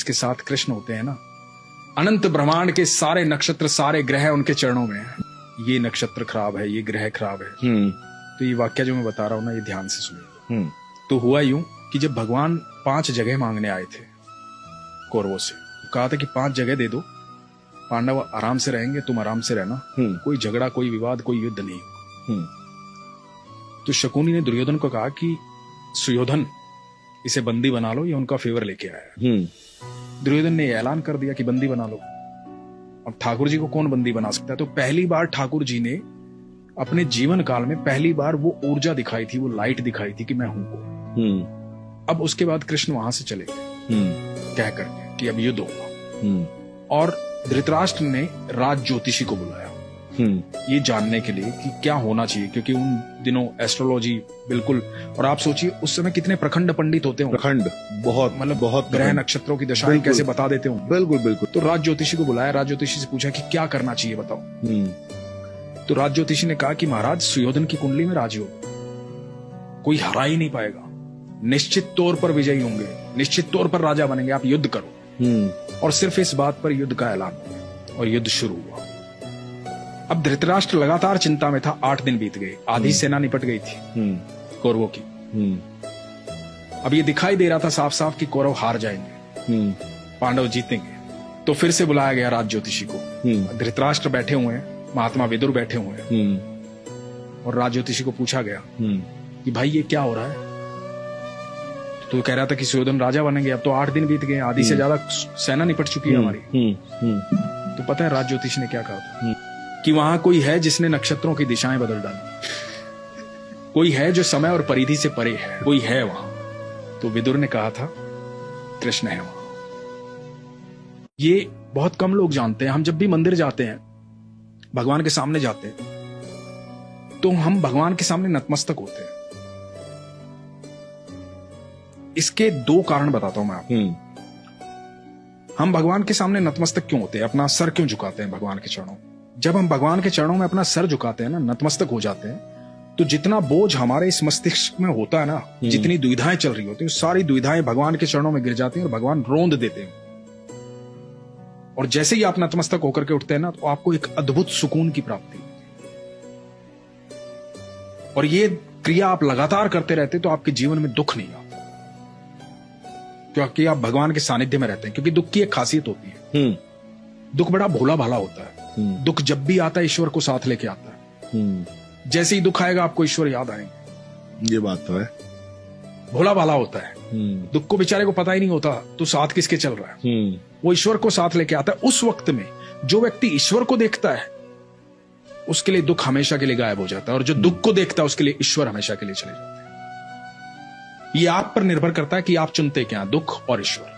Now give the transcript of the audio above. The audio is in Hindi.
जिसके साथ कृष्ण होते हैं ना, अनंत ब्रह्मांड के सारे नक्षत्र, सारे ग्रह उनके चरणों में हैं। ये नक्षत्र खराब है, ये ग्रह खराब है। तो ये वाक्य जो मैं बता रहा हूं ना, ये ध्यान से सुनिए। तो हुआ यूं कि जब भगवान 5 जगह मांगने आए थे कौरवों से, कहा था कि 5 जगह दे दो, पांडव आराम से रहेंगे, तुम आराम से रहना, कोई झगड़ा, कोई विवाद, कोई युद्ध नहीं। तो शकुनी ने दुर्योधन को कहा कि सुयोधन, इसे बंदी बना लो, ये उनका फेवर लेके आया है। दुर्योधन ने ऐलान कर दिया कि बंदी बना लो। अब ठाकुर जी को कौन बंदी बना सकता है? तो पहली बार ठाकुर जी ने अपने जीवन काल में पहली बार वो ऊर्जा दिखाई थी, वो लाइट दिखाई थी कि मैं हूं को। अब उसके बाद कृष्ण वहां से चले गए कह करके कि अब युद्ध होगा। और धृतराष्ट्र ने राज ज्योतिषी को बुलाया ये जानने के लिए कि क्या होना चाहिए, क्योंकि उन दिनों एस्ट्रोलॉजी बिल्कुल, और आप सोचिए उस समय कितने प्रखंड पंडित होते होंगे, प्रखंड बहुत, मतलब बहुत ग्रह नक्षत्रों की दशाएं कैसे बता देते होंगे। बिल्कुल बिल्कुल। तो राज ज्योतिषी को बुलाया, राज ज्योतिषी से पूछा कि क्या करना चाहिए बताओ। तो राज ज्योतिषी ने कहा कि महाराज, सुयोधन की कुंडली में राजयोग, कोई हरा ही नहीं पाएगा, निश्चित तौर पर विजयी होंगे, निश्चित तौर पर राजा बनेंगे, आप युद्ध करो। और सिर्फ इस बात पर युद्ध का ऐलान हुआ और युद्ध शुरू हुआ। अब धृतराष्ट्र लगातार चिंता में था। 8 दिन बीत गए, आधी सेना निपट गई थी कौरवों की। अब ये दिखाई दे रहा था साफ साफ कि कौरव हार जाएंगे, पांडव जीतेंगे। तो फिर से बुलाया गया राज ज्योतिषी को। धृतराष्ट्र बैठे हुए हैं, महात्मा विदुर बैठे हुए हैं, और राज ज्योतिषी को पूछा गया कि भाई ये क्या हो रहा है? तो कह रहा था कि सुयोधन राजा बनेंगे। अब तो 8 दिन बीत गए, आधी से ज्यादा सेना निपट चुकी है हमारी। तो पता है राज ज्योतिषी ने क्या कहा था? कि वहां कोई है जिसने नक्षत्रों की दिशाएं बदल डाली, कोई है जो समय और परिधि से परे है, कोई है वहां। तो विदुर ने कहा था कृष्ण है वहां। ये बहुत कम लोग जानते हैं। हम जब भी मंदिर जाते हैं, भगवान के सामने जाते हैं, तो हम भगवान के सामने नतमस्तक होते हैं। इसके 2 कारण बताता हूं मैं आपको। हम भगवान के सामने नतमस्तक क्यों होते हैं, अपना सर क्यों झुकाते हैं भगवान के चरणों? जब हम भगवान के चरणों में अपना सर झुकाते हैं ना, नतमस्तक हो जाते हैं, तो जितना बोझ हमारे इस मस्तिष्क में होता है ना, जितनी दुविधाएं चल रही होती है, सारी दुविधाएं भगवान के चरणों में गिर जाती हैं और भगवान रोंद देते हैं। और जैसे ही आप नतमस्तक होकर के उठते हैं ना, तो आपको एक अद्भुत सुकून की प्राप्ति होती है। और ये क्रिया आप लगातार करते रहते तो आपके जीवन में दुख नहीं आता, क्योंकि आप भगवान के सानिध्य में रहते हैं। क्योंकि दुख की एक खासियत होती है, दुख बड़ा भोला भाला होता है। दुख जब भी आता है ईश्वर को साथ लेके आता है। जैसे ही दुख आएगा आपको ईश्वर याद आएंगे। ये बात तो है। भोला भाला होता है, दुख को बेचारे को पता ही नहीं होता तो साथ किसके चल रहा है। वो ईश्वर को साथ लेके आता है। उस वक्त में जो व्यक्ति ईश्वर को देखता है, उसके लिए दुख हमेशा के लिए गायब हो जाता है, और जो दुख को देखता है उसके लिए ईश्वर हमेशा के लिए चले जाते हैं। ये आप पर निर्भर करता है कि आप चुनते क्या, दुख और ईश्वर।